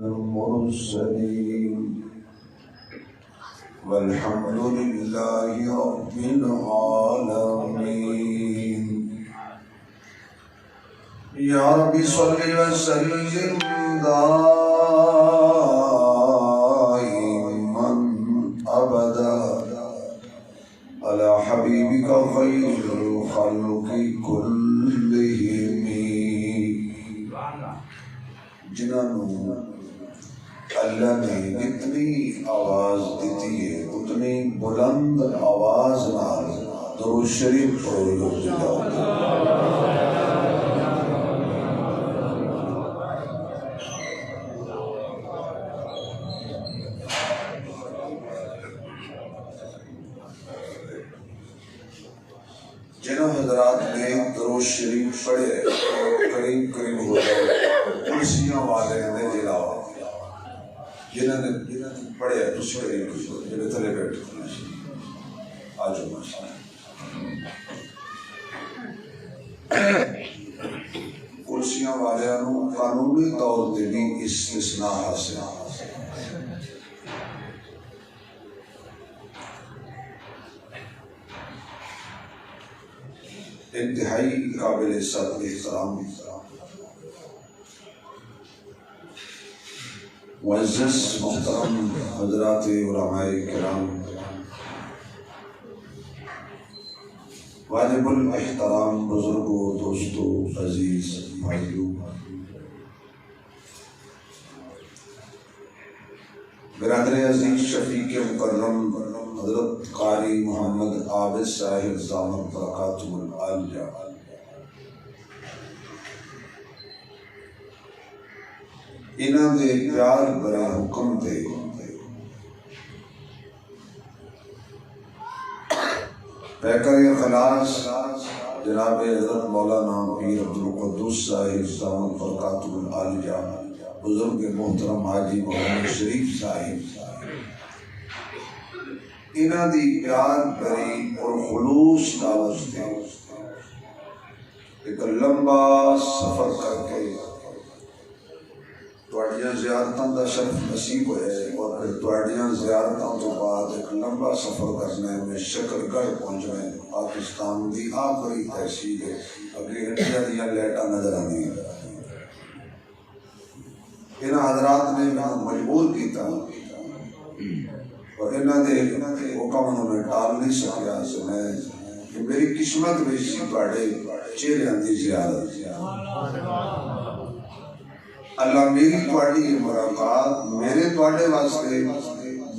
المرسلين والحمد لله رب العالمين. يا رب صل وسلم دائما أبدا على حبيبك خير الخلق كلهم. جنہوں اللہ نے جتنی آواز دیتی ہے اتنی بلند آواز نال درود شریف پڑھو. جنہوں حضرات نے درود شریف پڑھے قریب قریب ہو جائے کرسیاں والے نے جلاوا جنہوں نے پڑھے اس قریب جنہوں تھلے بیٹھ آجو ماشاء کرسیاں والے قانونی طور پر بھی استثناء حاصل. انتہائی قابل عزت احترام معزز محترم حضرات علماء کرام، واجب الاحترام بزرگوں، دوستوں، عزیز بھائیوں، برادر عزیز شفیق مکرم حضرت قاری محمد عابد صاحب دامت برکاتہ العالیہ، انہاں دے پیار برے حکم دے پیکر اخلاص جناب حضرت مولانا پیر عبدالقدوس صاحب دامت برکاتہ العالیہ، بزرگ محترم حاجی محمد شریف صاحب، انہاں دی پیار بری اور خلوص دعوت دے ایک لمبا سفر کر کے تواڈیاں زیارتاں دا شرف نصیب ہوئے، اور پھر تواڈیاں زیارتاں تو بعد ایک لمبا سفر کرنے میں شکر گڑھ پہنچنا ہے. پاکستان دی آخری تحصیل ہے، اگے انڈیا دیاں لائٹاں نظر آنی ہیں. انہاں حضرات نے مجبور کیتا اور انہاں دے حکم میں ٹال نہیں سکیا میں کہ میری قسمت میں سی تواڈے چہریاں دی زیارت. اللہ میری تواڈی ملاقات میرے تواڈے واسطے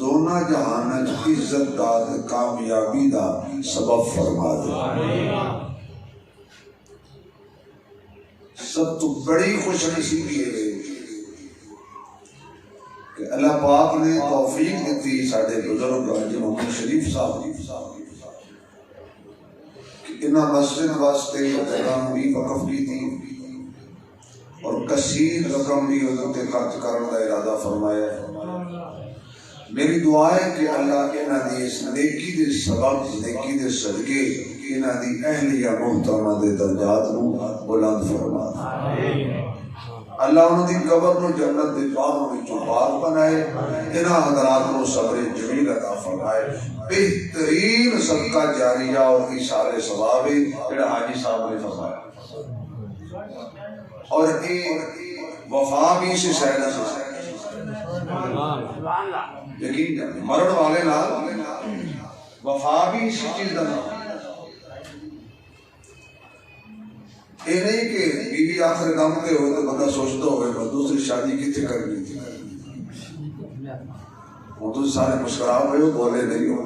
دونوں جہان عزت دا کامیابی دا سبب فرما دے. سب تو بڑی خوش نصیبی ہے کہ اللہ پاک نے توفیق دیتی ساڈے بزرگ حاجی محمد شریف صاحب کہ انہاں مسجد واسطے جگہ بھی وقف کی تھی اور کثیر رقم بھی حضرت خرچ کرنے کا ارادہ فرمایا. میری دعا ہے کہ اللہ انہاں دی اس نیکی دے سبب نیکی دے صدقے انہاں دی اہلیہ محترمہ دے درجات نو بلند فرما دے. اللہ انہوں دی قبر نو جنت دے باغوں وچوں باغ بنائے. انہاں حضرات نو صبر جمیل عطا فرمائے. بہترین صدقہ جاریہ اور ایثار ثواب جڑا حاجی صاحب نے فرمایا، اور وفا بھی سے شاید یقین مرن والے نال وفا بھی اسی چیز کا نام. یہ نہیں کہ بیوی آخر دم پہ ہو تو بندہ سوچتا ہوئے میں دوسری شادی کتنے کرنی تھی. وہ تو سارے مسکرا ہوئے ہو، بولے نہیں ہو.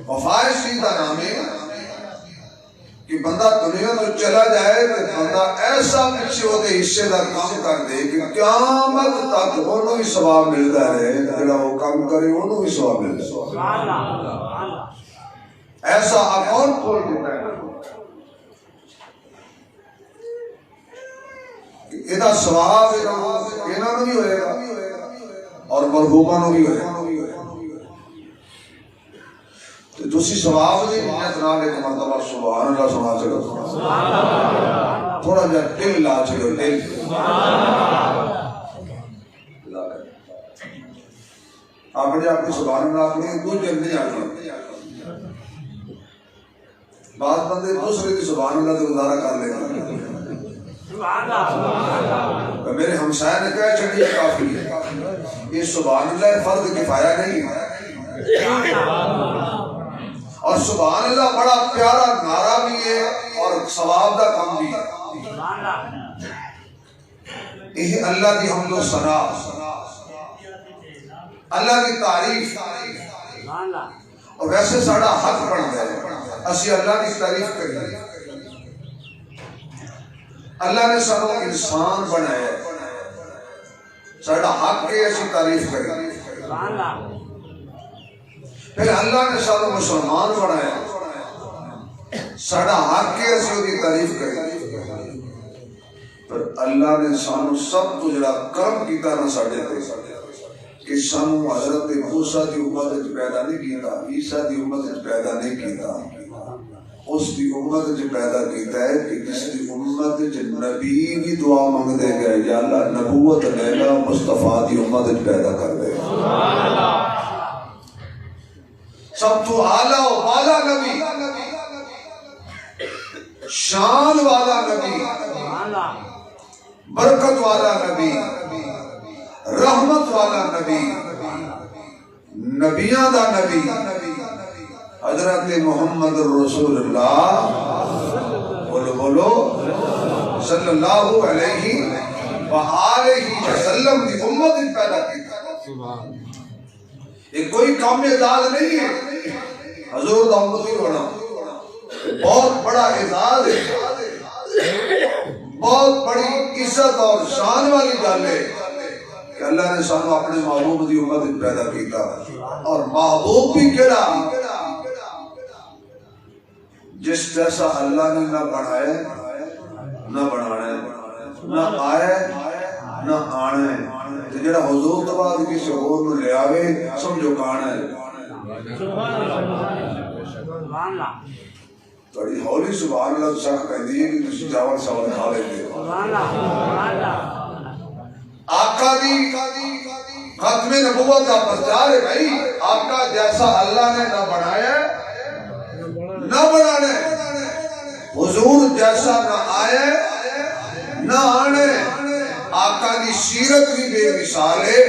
وفا اس چیز کا نام ہے کہ بندہ دنیا تو چلا جائے تو بندہ ایسا پیچھے ہوتے حصے کا کام کر دے کہ قیامت تک انہوں بھی ثواب ملتا رہے، جڑا وہ کام کرے انہوں بھی ثواب ملتا ہے. ایسا اکاؤنٹ کھول دیتا ہے کہ یہ ثواب انہوں نے بھی ہوئے گا اور مرحومہ نے بھی ہوئے گا. تسی ثواب دی نیت نال ایک مرتبہ سبحان اللہ سنا چلو، تھوڑا جا دل لا چلو، دل اپنے آپ کی سبحان اللہ اپنی دوسرے نہیں آتی. بعض بندے دوسرے کی سبحان اللہ سے گزارا کر لیتے. میرے ہمسائے نے کہا چڑھیے کافی ہے. یہ سبحان اللہ فرض کفایہ نہیں ہے. اور سبحان اللہ بڑا پیارا نعرہ بھی ہے اور ثواب کا کام بھی ہے. یہ اللہ کی حمد و ثنا، اللہ کی تعریف. اور ویسے ساڑا حق بنتا ہے اسی اللہ کی تعریف کریں. اللہ نے سانو انسان بنایا ہے، ساڑا حق ہے اسی تعریف کریں. پھر اللہ نے سانو مسلمان بنایا، ساڑا حق ہے اسی کی تعریف کریں. پر اللہ نے سانو سب تو جڑا کرم کیتا نہ ساڑے تے کہ سانو حضرت موسیٰ دی امت پیدا نہیں کیتا، عیسیٰ دی امت پیدا نہیں کیتا، اس دی امت پیدا کیتا ہے کہ جس دی امت نبی بھی دعا مانگ دے گئے یا اللہ نبوت لیلا مصطفیٰ دی امت پیدا کر دے. سب تو اعلیٰ و بالا نبی، شان والا نبی، برکت والا نبی، رحمت والا نبی، نبیاں دا نبی حضرت محمد رسول اللہ بولو صلی اللہ علیہ وآلہ وسلم دی امت پیدا کی. یہ کوئی کام اعزاز نہیں ہے حضور دا امتی ہونا، بہت بڑا اعزاز ہے، بہت بڑی عزت اور شان والی گل ہے کہ اللہ نے سانو اپنے محبوب دی امت پیدا کیتا. اور محبوب بھی کیڑا جس جیسا اللہ نے نہ بنایا نہ بنانا ہے، نہ آیا نہ آنا ہے. جڑا حضور تو بعد کسی اور نو لے آوے سمجھو کانا ہے. تھوڑی ہولی سبحان اللہ تو شک کہندی ہے کہ تسی چاول ساول کھا لیتے. آقا دی ختم نبوت کا پرچار ہے بھائی. آقا جیسا اللہ نے نہ بنایا نہ بنانے، حضور جیسا نہ آئے نہ آنے. آقا دی سیرت بھی بے مثال ہے،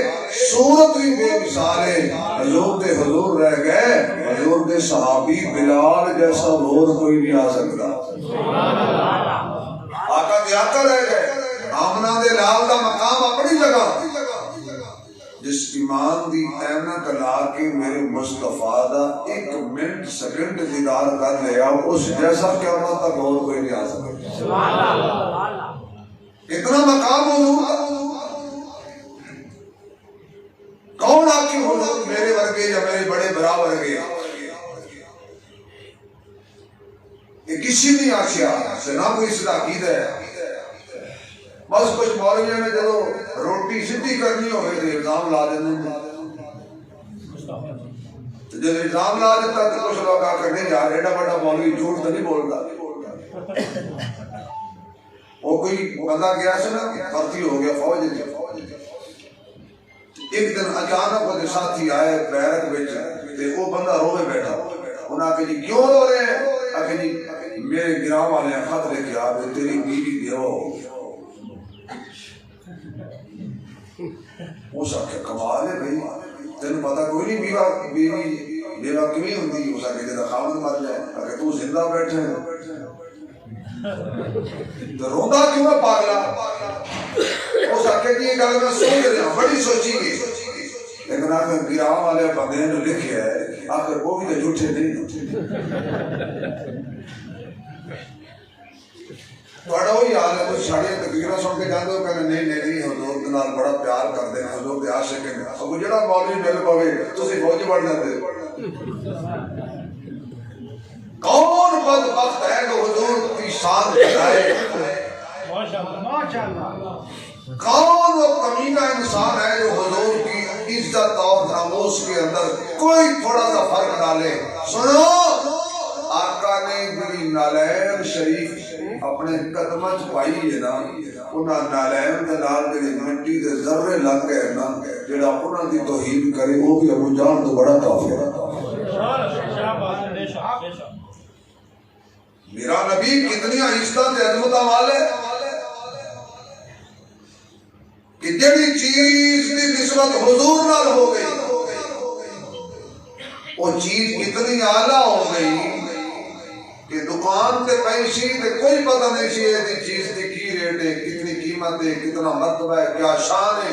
صورت بھی بے مثال ہے. حضور دے حضور رہ گئے، حضور دے صحابی بلال جیسا اور کوئی نہیں آ سکتا. آقا دے آقا رہ گئے. آمنہ دے لال دا مقام اپنی جگہ. جس ایمان دی احمد لا کے میرے مصطفیٰ دا ایک منٹ سیکنڈ دیدار کر لیا، اس جیسا قیامت تک اور کوئی نہیں آ سکتا. اتنا مقام حضور کا. کون آپ کی حضور میرے ورگے یا میرے بڑے برا ورگے؟ یہ کسی نہیں آخیا سے نہ کوئی اس کا عقیدہ ہے. بس کچھ مولویوں نے جب روٹی سیدھی کرنی ہوئے تو الزام لا دینے. جب الزام لا دیتا تو کچھ لوگ آ کر نہیں جا رہے ایڈا بڑا مولوی جھوٹ تو نہیں بولتا. وہ کوئی بندہ گیا سے نا بھرتی ہو گیا فوج. ایک دن اچانک وہ ساتھی آئے بیرک بچ وہ بندہ روے بیٹھا. انہوں نے کہا جی کیوں رو رہے ہیں؟ کہ جی میرے گراں والے خط لے کے آ تیری بیوی دیو. اس آخر کمال ہے بھائی، تین پتا کوئی نہیں بیوی بیوہ کمی ہوتی. اس آخر جدا خامد مر جائے. اگر تو زندہ بیٹھے تو روندا کیوں ہے پاگلا؟ اس آخر کی یہ گل میں سوچ رہا ہوں، بڑی سوچی گئی. لیکن آخر گراں والے بندے نے لکھے ہے آخر وہ بھی تو جھوٹے نہیں. تھوڑا وہی حال ہے. کوئی ساڑیاں تقریریں سن کے جاندے ہو کہنے نہیں نہیں حضور کے نال بڑا پیار کرتے ہیں، حضور کے عاشق ہیں. اب جڑا مولوی مل پوے تسی فوج بڑھ جاتے. کون بدبخت ہے جو حضور کی شان بڑھائے؟ کون وہ کمینہ انسان ہے جو حضور کی عزت اور ناموس کے اندر کوئی تھوڑا سا فرق ڈالے؟ سنو، آقا نے بڑی نالین شریف اپنے قدمت پائی ہے نا، انہاں نالین دے نال میری مٹی دے ذرے لگ گئے نا جڑا انہاں دی توہین کرے وہ بھی ابو جہل تو بڑا کافر ہے۔ میرا نبی کتنی عزت تے عظمت والے کہ جڑی چیز دی نسبت حضور نال ہو گئی وہ چیز اتنی اعلیٰ ہو گئی کہ دکان تے پیسی تے کوئی پتہ نہیں سی یہ چیز دی کی ریٹ ہے، کتنی قیمت ہے، کتنا مرتبہ ہے، کیا شان ہے۔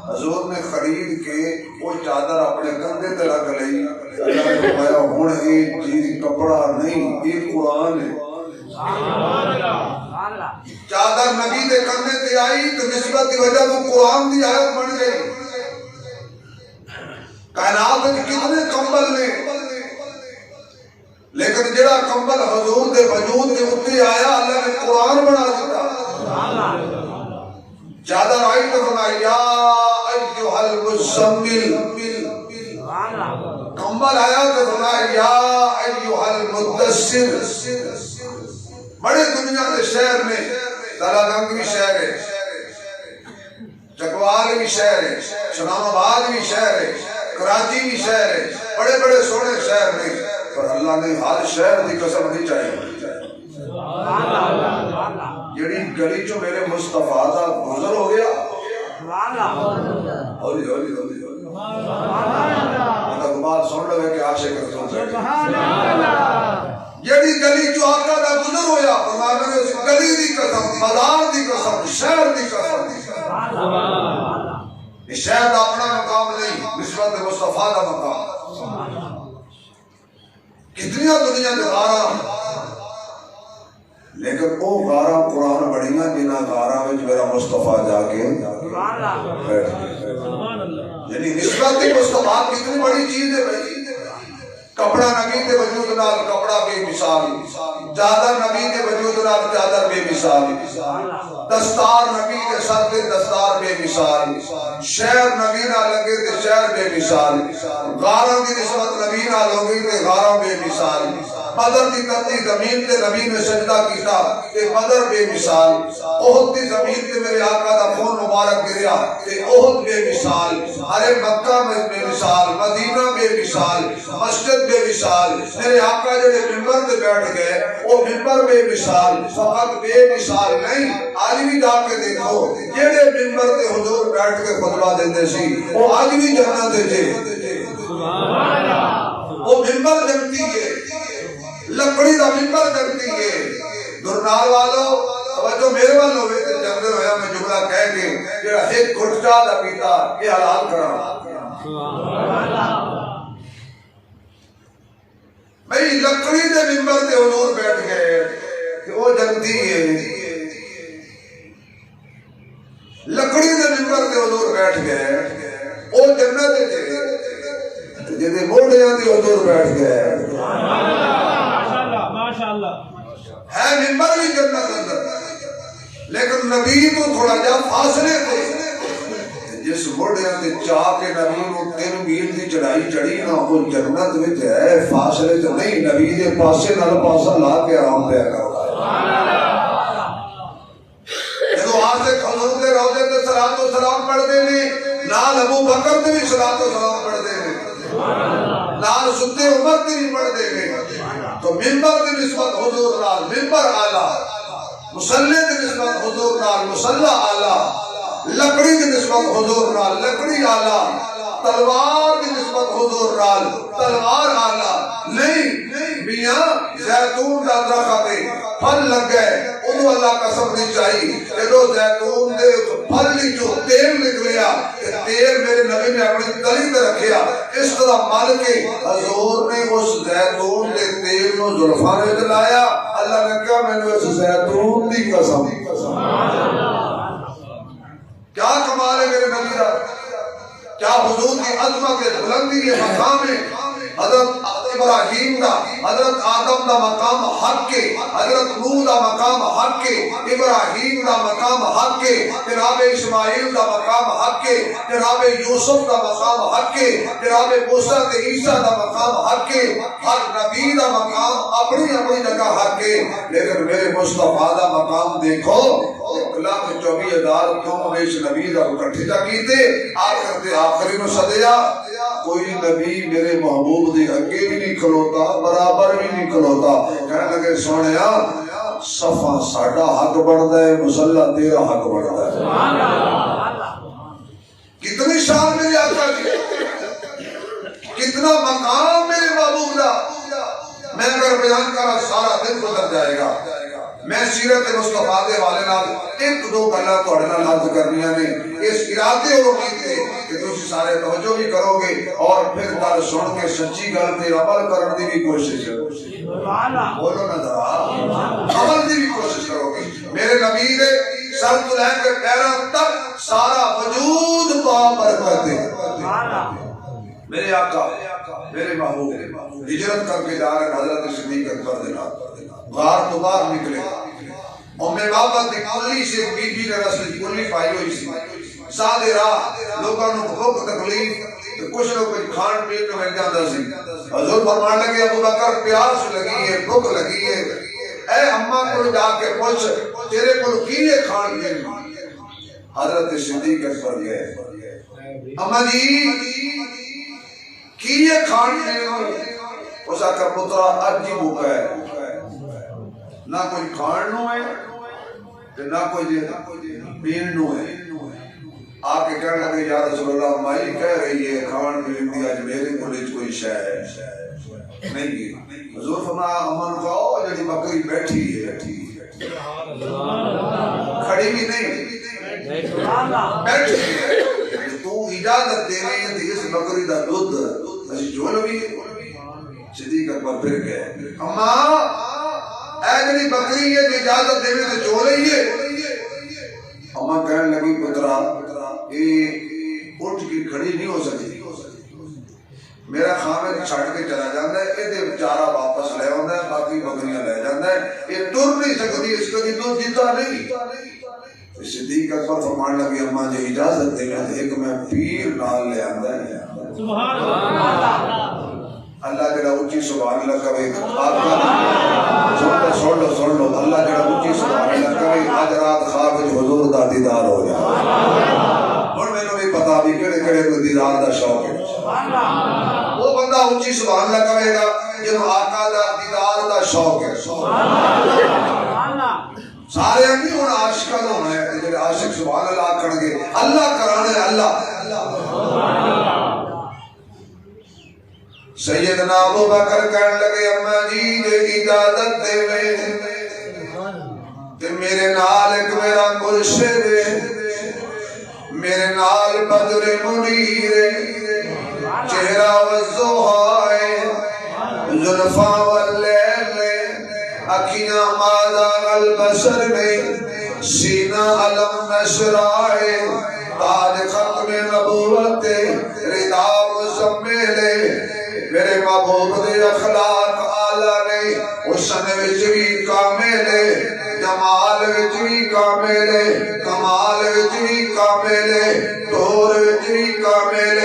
حضور نے خرید کے وہ چادر اپنے کندھے تے رکھ لئی۔ اللہ نے فرمایا ہن یہ چیز کپڑا نہیں، یہ قرآن ہے۔ چادر نبی دے کندھے تے آئی تو نسبت دی وجہ تو قرآن دی آیت بن گئی۔ کائنات میں کتنے کمبل نے، لیکن جڑا کمبل حضور دے وجود کے اتنے آیا اللہ نے قرآن بنا دیتا۔ چادر آئی تو بنا یا ایھا المزمل، کمبل آیا تو بنا یا ایھا المدثر۔ بڑے دنیا کے شہر میں تلنگانگ بھی شہر ہے، چکوال بھی شہر ہے، اسلام آباد بھی شہر ہے، کراچی بھی شہر ہے، بڑے بڑے سونے شہر میں، پر اللہ نے ہر شہر دی قسم نہیں چاہیے۔ جڑی گلی چو میرے مصطفیٰ دا گزر ہو گیا ہولی ہولی ہولی ہولی بات سن لو کہ عاشق رسول جڑی گلی چو آقا دا گزر ہویا فرمایا میں اس گلی دی قسم، بازار دی قسم، شہر دی قسم، یہ شہر دا اپنا مقام نہیں، نسبت مصطفیٰ دا مقام۔ کتنی دنیا دے غارہ، لیکن وہ غارہ قرآن بڑھیاں جنہ غارہ میں میرا مصطفیٰ جا کے بیٹھ گئے۔ یعنی نسبت مصطفیٰ کتنی بڑی چیز ہے بھائی۔ کپڑا نبی کے وجود نال کپڑا بے مثال، چادر نبی کے وجود نال چادر بے مثال، دستار نبی کے سر تے دستار بے مثال، شہر نبی نہ لگے تے شہر بے مثال، غاروں کی نسبت نبی نہ لگی تے غاروں بے مثال، بدر دی تتی زمین تے نبی نے سجدہ کیتا تے بدر بے مثال، احد دی زمین تے میرے آقا دا خون مبارک گریا تے احد بے مثال، ہر مکہ میں بے مثال، مدینہ بے مثال، مسجد بے مثال، میرے آقا جڑے ممبر تے بیٹھ گئے وہ ممبر بے مثال، فقط بے مثال نہیں، آج بھی جا کے دیکھو جڑے ممبر تے حضور بیٹھ کے خطبہ دیندے سی وہ آج بھی جنت دے وہ ممبر جنتی ہے، لکڑی دا ممبر جنتی ہے۔ درنال والو توجہ میرے وال ہوئے تے جنگل ہویا میں جملہ کہہ کے جڑا ایک گھٹ چاہ دا پیتا یہ حلال کرا بھئی لکڑی دے ممبر تے حضور بیٹھ گئے کہ وہ جنتی ہے، لکڑی دے ممبر تے حضور بیٹھ گئے وہ جنت تے جدے موڑیاں تے حضور بیٹھ گئے ہے ممبر بھی جنت اندر، لیکن نبی تو تھوڑا جا فاصلے تھے، جس موڑیاں تے چاہ کے نبی کو 3 میل دی چڑھائی چڑھی نا وہ جنت وچ ہے، فاصلے تو نہیں، نبی دے پاسے نال پاسا لا کے آرام پیا کرتا ہے۔ جدو آج سے حضور دے روضے تے صلاۃ و سلام پڑھدے نے، نال ابو بکر تے بھی صلاۃ و سلام پڑھدے نے، نال ستے عمر تے بھی پڑھدے نے، تو ممبر دی نسبت حضور نال ممبر اعلیٰ، مصلی دی نسبت حضور نال مصلی اعلیٰ، لکڑی دی نسبت حضور نال لکڑی اعلیٰ، تلوار دی نسبت حضور نال تلوار اعلیٰ نہیں۔ میاں زیتون دا درخت پھل لگ گئے انہوں اللہ قسم نہیں چاہیے جدو زیتون دے پھل جو تیل نکلیا تیل میرے نبی نے اپنی تلی تے رکھیا، اس طرح مل کے حضور نے اس زیتون دے تیل نو زلفاں وچ لایا، اللہ نے کہا میں نے اس زیتون دی قسم۔ کیا کمال ہے میرے نبی دا، کیا حضور کی عظمت بلندی کے مقام ہے۔ حضرت ابراہیم دا حضرت آدم دا مقام حق کے، حضرت نوح دا مقام حق کے، ابراہیم دا مقام حق کے، جناب اسماعیل دا مقام حق حق ہے، جناب یوسف دا مقام حق ہے، جناب موسیٰ تے عیسیٰ دا مقام حق ہے، ہر نبی دا مقام اپنی اپنی جگہ حق ہے، لیکن میرے مصطفیٰ دا مقام دیکھو 1,24,000 کیوں بیش نبی دا اکٹھے جا کیتے آخر تے آخری نو سدیا کوئی نبی میرے محبوب دے اگے بھی نہیں کھلوتا برابر بھی نہیں کھلوتا کہنے لگے سونیا صفا ساڈا حق بڑھتا ہے مصلی تیرا حق بڑھتا ہے کتنی شان میرے آقا کی کتنا مقام میرے محبوب دا میں اگر بیان کرا سارا دن گزر جائے گا میں سیرت مصطفیٰ دے والے نال ایک دو گلاں تہاڈے نال عرض کرنیاں نے اس ارادے اور کیتے کہ تسی سارے توجہ بھی کرو گے اور پھر گل سن کے سچی گل تے عمل کرن دی بھی کوشش کرو سبحان اللہ بولو نا ذرا عمل دی بھی کوشش کرو گے میرے نبی دے سر تو لے کے پیراں تک سارا وجود پا برکت ہے سبحان اللہ میرے آقا میرے محبوب ہجرت کر کے جا رہے حضرت صدیق اکبر دے نال غار تو باہر نکلے بابا دی کلی سے بی بی نے رسل کلی پائی ہوئی سی سادے راہ لوگوں نے بھوک تکلیف کچھ لوگ کھان پین میں مل جاتا سی حضور فرمان لگے ابو بکر پیاس لگی ہے بھوک لگی ہے اے اماں کو جا کے پوچھ تیرے کو کی ہے کھان پین حضرت صدیق اکبر گئے اماں جی کی ہے کھان پین اس آکر پترا اج ہی بھوکا ہے نہ کوئی کھان نو ہے نہ کوئی پین نو ہے آکے کہنے لگے یا رسول اللہ مائی کہہ رہی ہے کھان پین دی آج میرے کولج کوئی شے ہے نہیں گی حضور فرمایا امن کہو جڑی بکری بیٹھی ہے کھڑی بھی نہیں بیٹھی ہے تو اجازت دے رہی ہے اس بکری دا دودھ اسی جول بھی صدیق اکبر پھر گئے اماں اے جڑی بکری ہے اجازت دے تو چو رہی ہے اماں کہنے لگی پترا یہ اٹھ کے کھڑی نہیں ہو سکتی میرا خامد چھٹ کے چلا جاتا ہے یہ بیچارہ واپس لے آتا ہے باقی بکریاں لے جاتا ہے یہ ٹر نہیں سکتی اس کا دودھ جیتا نہیں صدیق اکبر فرمان لگی اماں جی اجازت دے ایک میں پیر نال لے آتا ہے سبحان اللہ اللہ جڑا اونچی سبحان اللہ کہے سن لو اللہ جڑا اونچی سبحان اللہ کہے اج رات خواب وچ حضور دا دیدار ہو جائے ہن مینوں بھی پتہ بھی کیڑے کیڑے کو دیدار دا شوق ہے سبحان اللہ وہ بندہ اونچی سبحان اللہ کہے گا جنوں آقا دا دیدار دا شوق ہے سبحان اللہ سارے نہیں ہن عاشقاں ہونا ہے جڑے عاشق سبحان اللہ آکھن گے اللہ کرانے اللہ سبحان اللہ سیدنا ابو بکر کہنے لگے اماں جی جے اجازت دے تے میرے نال ایک میرا مرشد میرے نال بدر منیر چہرہ والضحى زلفاں واللیل اکھیاں ماذا البشر میں سینہ علم نشرہ تاج ختم نبوت ردا مزمل میرے محبوب دے اخلاق آلہ نے حسن وچ بھی کامل جمال وچ بھی کامل کمال وچ بھی کامل طور وچ بھی کامل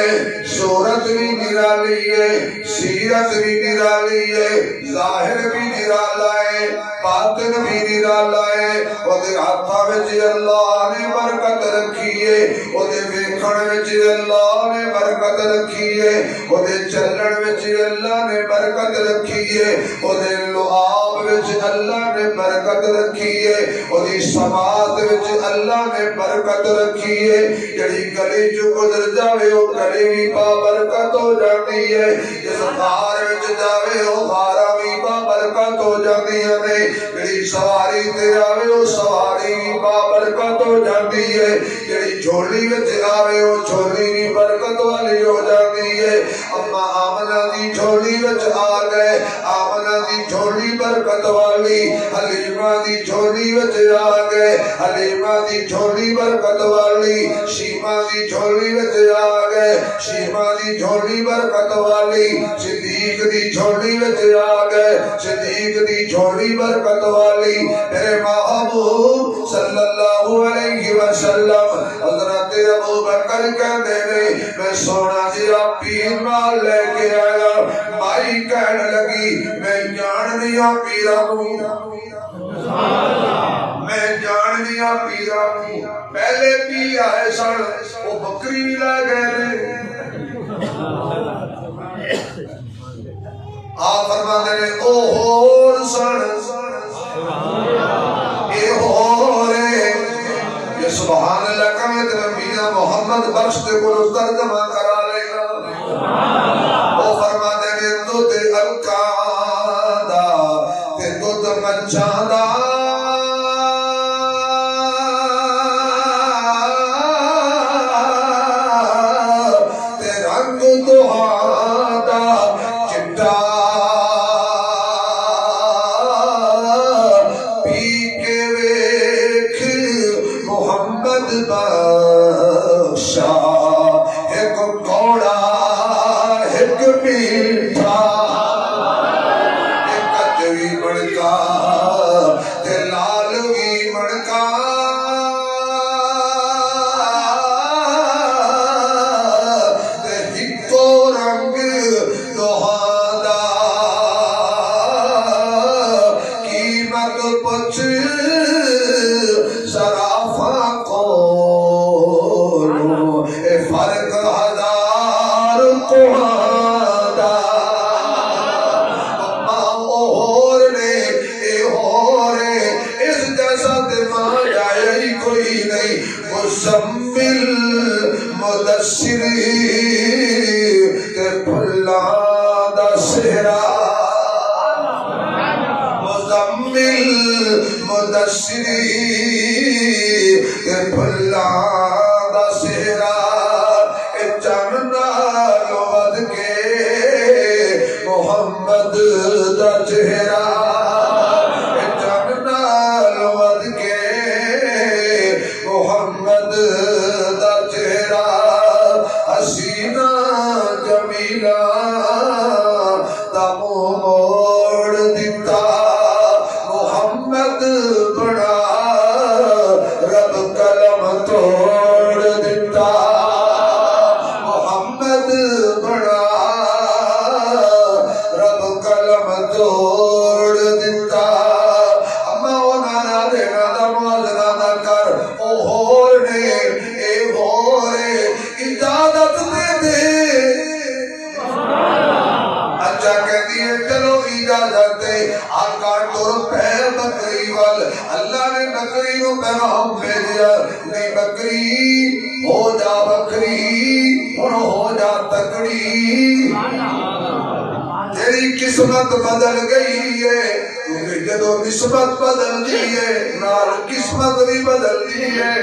صورت بھی نرالی ہے سیرت بھی نرالی ہے ظاہر بھی نرالا ہے باطن بھی نرالا ہے اودے ہاتھاں وچ اللہ نے برکت رکھی ہے اودے ویکھن وچ اللہ نے برکت رکھی ہے اودے چلن وچ اللہ نے برکت رکھی ہے اودے لعاب وچ اللہ نے برکت رکھی ہے اودی سماعت وچ اللہ نے برکت رکھی ہے جڑی گلی جو گزر جاوے او گلی بھی با برکت ہو جاتی ہے جس غار وچ جاوے او غارا بھی با برکت ہو جاتی ہے جڑی سواری تے آوے او سواری بھی با برکت ہو جاتی ہے جڑی جھولی وچ آوے او جھولی بھی برکت والی ہو جاتی ہے اما آمنہ دی جھولی وچ آ گئے آمنہ دی جھولی برکت والی حلیمہ دی جھولی وچ آ گئے حلیمہ دی جھولی برکت والی شیمہ دی جھولی وچ آ گئے شیمہ دی جھولی برکت والی صدیق دی جھولی وچ آ گئے صدیق دی جھولی برکت والی میرے محبوب صلی اللہ علیہ وسلم حضرت ابو بکر کہندے نے میں سونا جیا پیر نال لے کے آیا مائی کہن لگی میں جان دیا پیرا میں جان دیا پیرا پہلے پی آئے سن وہ بکری بھی لے گئے آپ فرماتے ہیں او ہور سن اے ہورے یہ سبحان اللہ کمت میاں محمد بخش دے کو ترجمہ کرا لے گا وہ فرماتے ہیں دودھ الکا دا تے دودھ مچھاں دا تے رنگ دوہاں دا چٹا قسمت بدل گئی ہے جدو نسبت بدل دی ہے نال قسمت بھی بدل دی ہے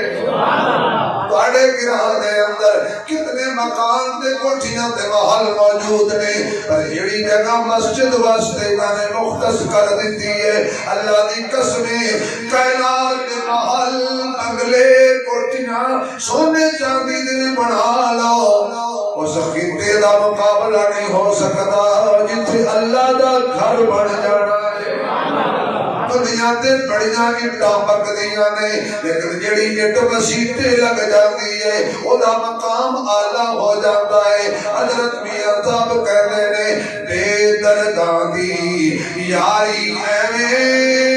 تواڈے گراہ دے اندر کتنے مکان تے کوٹھیاں تے محل موجود نے پر جڑی جگہ مسجد واسطے انہاں نے مختص کر دتی ہے اللہ دی قسم کائنات دے محل بنگلے کوٹھیاں سونے چاندی دے بنا لو اس خطے دا مقابلہ نہیں ہو سکتا جتھے اللہ دا گھر بن جانا ہے دنیا تے بڑیاں اٹاں پکدیاں نے لیکن جڑی اٹ مسیتے لگ جاتی ہے او دا مقام اعلی ہو جاتا ہے حضرت میاں صاحب کہتے نے بے درداں دی یاری ایویں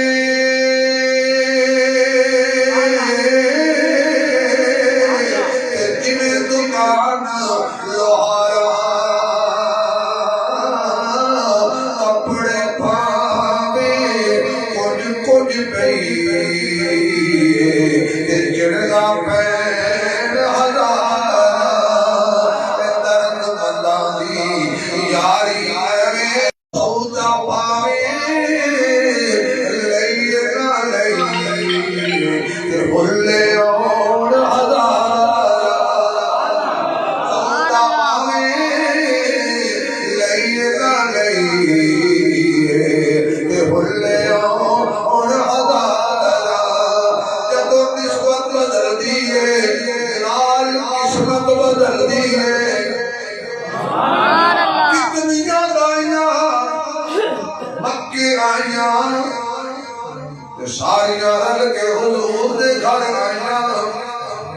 ساری رل کے حضور دے گھر آئیاں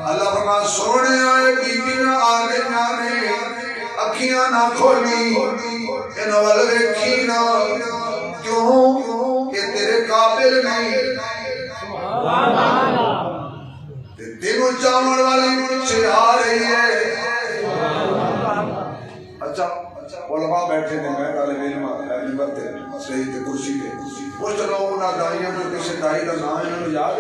اللہ فرما سونے آئے بیبیاں آگے جانے اکھیاں نہ کھولی ان وال ویکھی نہ کیوں کہ تیرے قابل نہیں تینوں چاون والی پیچھے آ رہی ہے اچھا علماء بیٹھے نے میں طالب علم ممبر تے صحیح تے کرسی تے وہ چلو انہاں دائیاں میں کسی دائی دا نام انہاں نوں یاد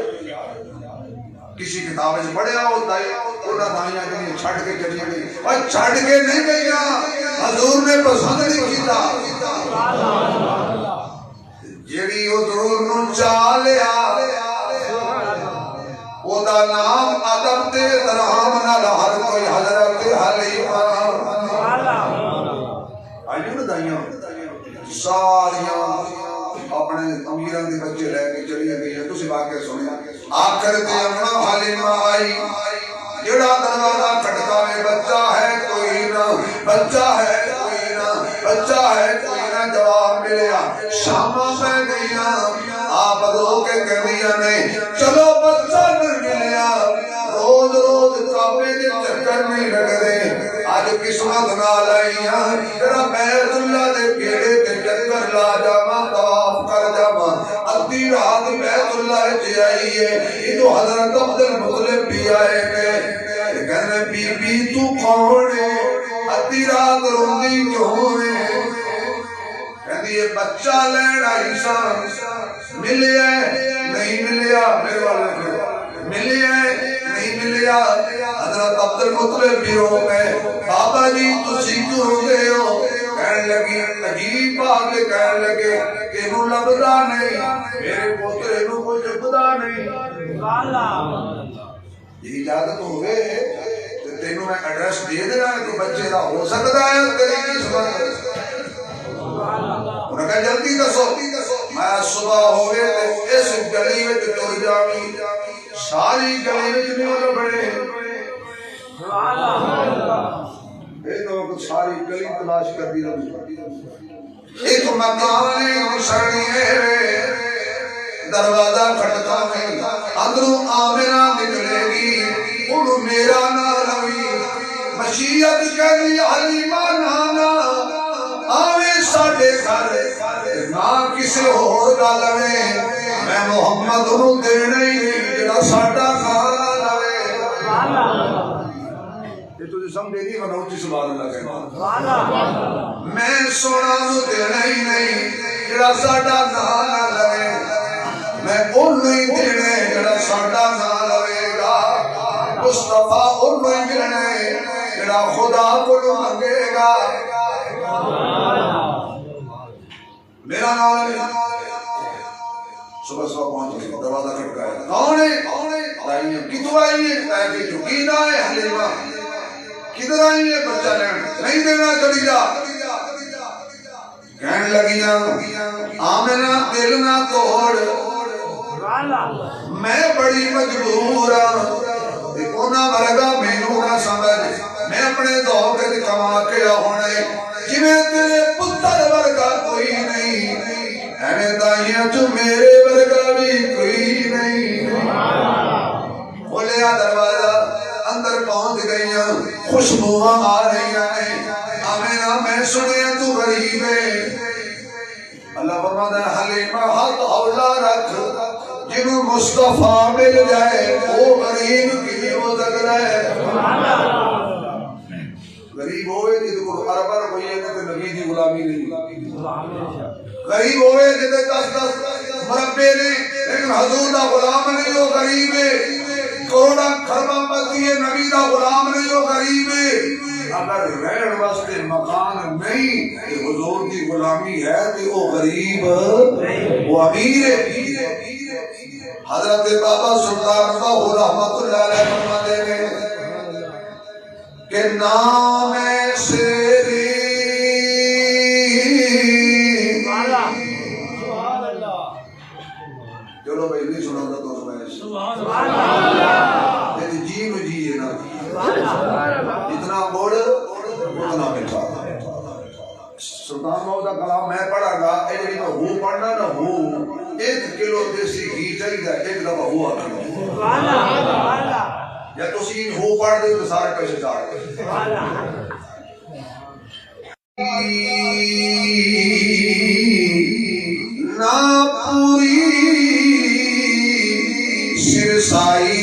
کسی کتاب وچ پڑھیا او دائی انہاں دائیاں جڑیاں چھڈ کے چلی گئی اور چھڈ کے نہیں گئیاں حضور نے پسند نہیں کیتا جیڑی حضور نوں چا لیا او دا نام ادب تے احترام نال ہر کوئی حضرت حلیمہ آئیو نا دائیاں ساریاں اپنے امیران دے بچے لے کے چلی گئی ہیں تسی واقعہ سنیا آخر تے اماں حلیمہ آئی جڑا دروازہ کھٹکاوے بچہ ہے کوئی نہ بچہ ہے کوئی نہ بچہ ہے کوئی نہ جواب ملیا شاماں پہ گئیاں آپ رو کے کہنیاں نے چلو بچہ نہ ملیا روز روز کعبے دے چکر نہیں لگ دے آج قسمت نال آئیاں تیرا بیت اللہ دے بیڑے تے چکر لا جاواں طواف کر جاواں ادھی رات بیت اللہ وچ آئی ہے ادو حضرت عبد المطلب بھی آئے گئے کہنے بی بی تو کون ہے ادھی رات روندی کیوں ہے کہندی یہ بچہ لین آئی سا ملیا نہیں ملیا میرے والے ملیا نہیں ملیا حضرت عبد المطلب بھی ہو گئے بابا جی تسی کیوں رو گئے ہو کہنے لگی عجیب بات کہنے لگے تینوں لبدا نہیں میرے پوترے نوں کوئی لبدا نہیں یہ اجازت ہو گئے تینوں میں ایڈریس دے دینا ہے تو بچے دا ہو سکتا ہے تیری قسمت انہوں نے کہا جلدی دسو میں صبح ہو گئے اس گلی میں تر جاوی ساری گلی میں نہیں ہوتا بڑے ایک وقت ساری گلی تلاش کر دی رہی ایک مکان سڑی ہے دروازہ کھٹکا میں اندروں آمنہ نکلے گی انہوں میرا نہ روی مشیت کہنی حلیمہ نانا آوے ساڑھے گھر نہ کسی اور گالوے میں محمد انہوں دینے ہی نہیں جڑا ساڑھا کھانا لوے یہ تو سمجھے نہیں میں اچھی سبحان اللہ کہنا میں سونا انہوں دینے ہی نہیں جڑا ساڑھا کھانا لوے میں انہوں ہی دینے جڑا ساڑھا کھانا لوے گا مصطفیٰ انہوں ہی دینے جڑا خدا کو مانگے گا میرا نام صبح پہنچ گئی دروازہ کھٹکایا کون ہے دائیاں کتوں آئی ہے کہ یقین آئے حلیمہ کدھر آئی ہے بچہ لین نہیں دینا چلی جا کہنے لگیاں آمنہ دل نہ توڑ میں بڑی مجبور ہوں کونا ورگا مینوں نہ سمجھ میں اپنے دھوکے تے کما کے ہونے جویں تیرے پتر ورگا کوئی نہیں ایویں دائیاں جو میرے ورگا بھی کوئی نہیں کھولیا دروازہ اندر پہنچ گئیاں خوشبوواں آ رہی ہیں آمینہ میں سنیا تو غریب ہے اللہ فرماتا ہے حلیمہ ہاتھ اولا رکھ جنہوں مصطفیٰ مل جائے وہ غریب کی ہو سکتا ہے غریب ہوئے جدے کو اربر ہوئی ہے جدے نبی دی غلامی نہیں غریب ہوئے جدے 10 مربے نے لیکن حضور دا غلام نہیں ہو غریب ہے کروڑا خربہ مدی ہے نبی دا غلام نہیں ہو غریب ہے اگر رہن واسطے مکان نہیں حضور دی غلامی ہے تو وہ غریب وہ امیر ہے حضرت بابا سلطان باہو رحمت اللہ علیہ فرماتے ہیں کہ نام سیری چلو بھائی نہیں سنا تھا تو میں جی مجھے ہے نا اتنا بوڑ اتنا میٹھا سلطان باہو کا کلام میں پڑھا گا ایک میں ہوں پڑھنا نہ ہوں 1 کلو دیسی گھی چاہیے 1 دفعہ ہوا یا تسی ہو پڑھ دے تو سارے پیسے جا رہے نا پوری سرسائی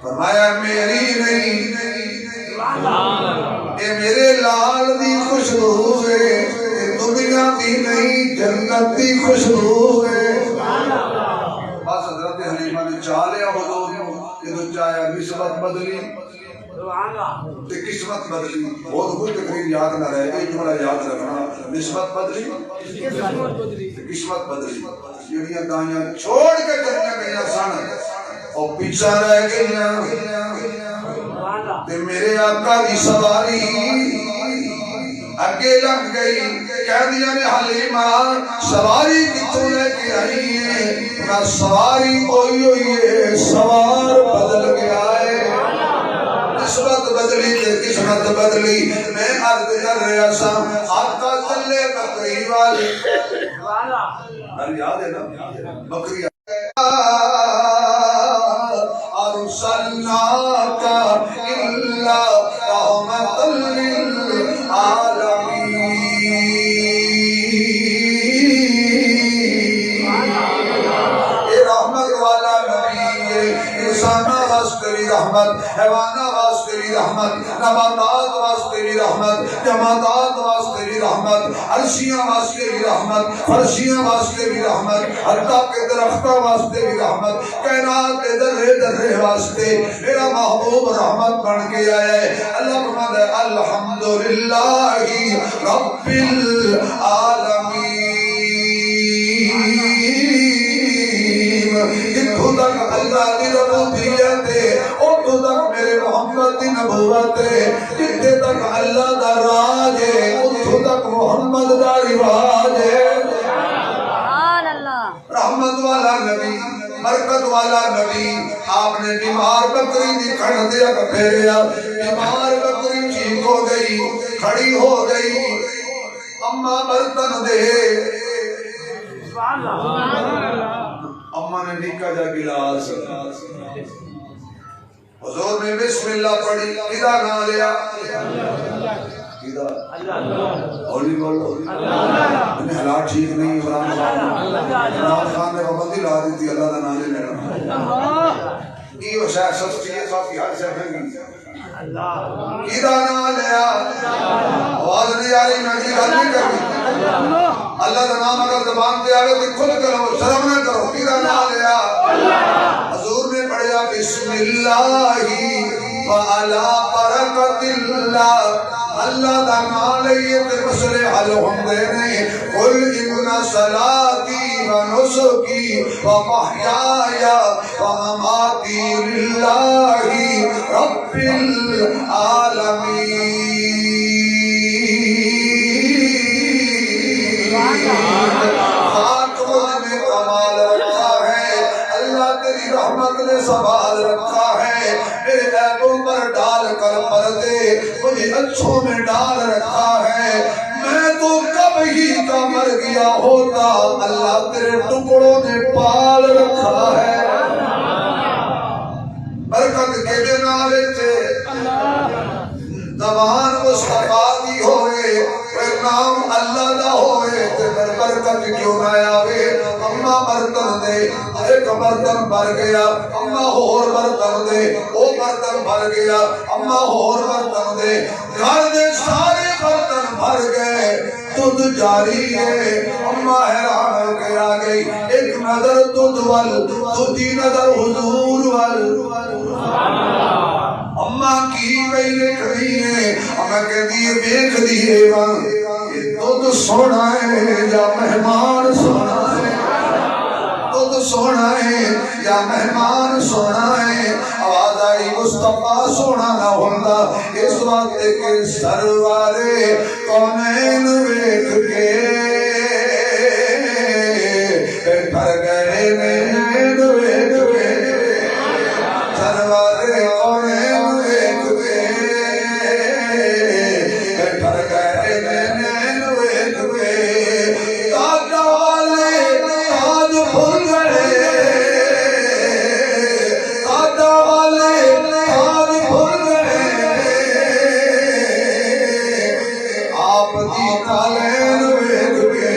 فرمایا میری نہیں اے میرے لال دی خوشبو ہے، دنیا دی نہیں جنت دی خوشبو ہے۔ بس حضرت حلیمہ نے چاہ لیا حضور کہ تو چاہیا نسبت بدلی تے قسمت بدلی۔ بہت کچھ تقریر یاد نہ رہے، ایک جملہ یاد رکھنا، نسبت بدلی قسمت بدلی۔ جڑیاں دائیاں چھوڑ کے چلیاں گئیاں سن اور پیچھا رہ گئیاں تے میرے آقا دی سواری اگے لگ گئی۔ کہہ دیا نے حلیمہ سواری کتوں لے کے آئی ہے؟ نہ سواری کوئی ہوئی ہے، سوار بدل گیا ہے۔ نسبت بدلی تے قسمت بدلی۔ میں عرض کر رہا سا آقا چلے بکری والی، یاد ہے نا بکری أرسلناك إلا رحمة للعالمين۔ رحمت والا نبی انسانہ واسطے بھی رحمت، حیوانہ واسطے بھی رحمت، نباتات واسطے بھی رحمت، جمادات واسطے بھی رحمت، عرشیاں واسطے بھی رحمت، فرشیاں واسطے بھی رحمت، حتیٰ کہ درختہ واسطے بھی رحمت، کائنات کے ذرے ذرے واسطے میرا محبوب رحمت بن کے آیا ہے۔ اللہ فرماتا ہے الحمدللہ رب العالمین۔ جتوں تک اللہ دی ربوبیت ہے اتوں تک میرے محمد دی نبوت ہے، جتنے تک اللہ دا راج ہے اتوں تک محمد دا رواج ہے۔ رحمت والا نبی برکت والا نبی آپ نے بیمار بکری دی کھڑ دیا پھیریا بیمار بکری ٹھیک ہو گئی کھڑی ہو گئی اماں برتن دے اماں نے نکا جا گلاس حضور نے بسم اللہ پڑھی کدا نہ لیا اولی بولو انہیں حالات ٹھیک نہیں عمران خان نے پابندی لا دی تھی اللہ کا نام لے لینا یہ شاید سستی ہے کافی حد سے مہنگی کدا نہ لیا آواز نہیں آ رہی میں گل نہیں کرنی اللہ کا نام اگر زبان پہ آئے تو خود کرو شرم نہ کرو کدا نہ لیا حضور نے پڑھا بسم اللہ وعلا برکت اللہ اللہ دا نام لئیے تے مسئلے حل ہوں دے نہیں قل ان صلاتی و نسکی و محیایا و مماتی للہ رب العالمین خاک مجھ میں کمال رکھا ہے اللہ تیری رحمت نے سوال رکھا ہے میرے عیبوں پر ڈال کر پردے مجھے اچھوں میں ڈال رکھا ہے میں تو کب ہی کا مر گیا ہوتا اللہ تیرے ٹکڑوں نے پال رکھا ہے برکت کے جنالے تھے زبان مصطفیٰ کی ہوئے نام اللہ دا ہوئے تیرے برکت کیوں نہ آوے اماں برتن دے ایک برتن بھر گیا اماں اور برتن دے وہ برتن بھر گیا اماں اور برتن دے گھر دے سارے برتن بھر گئے تُدھ جاری ہے اماں حیران ہو کے آ گئی ایک نظر تُدھ وال تُدھی نظر حضور وال اماں کی وہی لکھ رہی ہے اماں کہتی ہے بیک دیئے وہاں یہ تُدھ سونا ہے یا مہمان سونا ہے تُدھ سونا ہے یا مہمان سونا ہے آواز آئی مصطفیٰ سونا نہ ہوندہ اس وقت کے سروارے کونین بیک کے ڈر گئے نین بیک کے سروارے کونین بیک کے ڈر گئے نین بیک کے تاجہ والے تاج بھول گئے تاجہ والے تاج بھول گئے آپ دی کالین بیک کے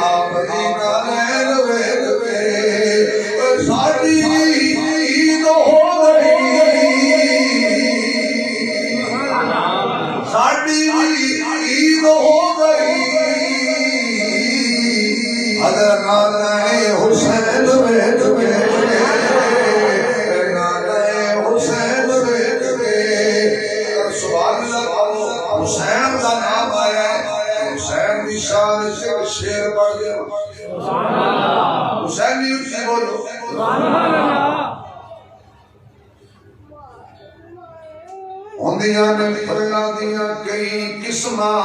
آپ دی کالین بیک کے ساڑی عید ہو گئی ساڑی عید ہو گئی اگر نالے حسین بیک کے نالے حسین بیک کے سبحان اللہ حسین کا نام آیا ہے حسین کی شان سے شیر پڑھ گیا حسین نہیں اچھی بولو ہوندیاں نے پھلاں دیاں کئی قسماں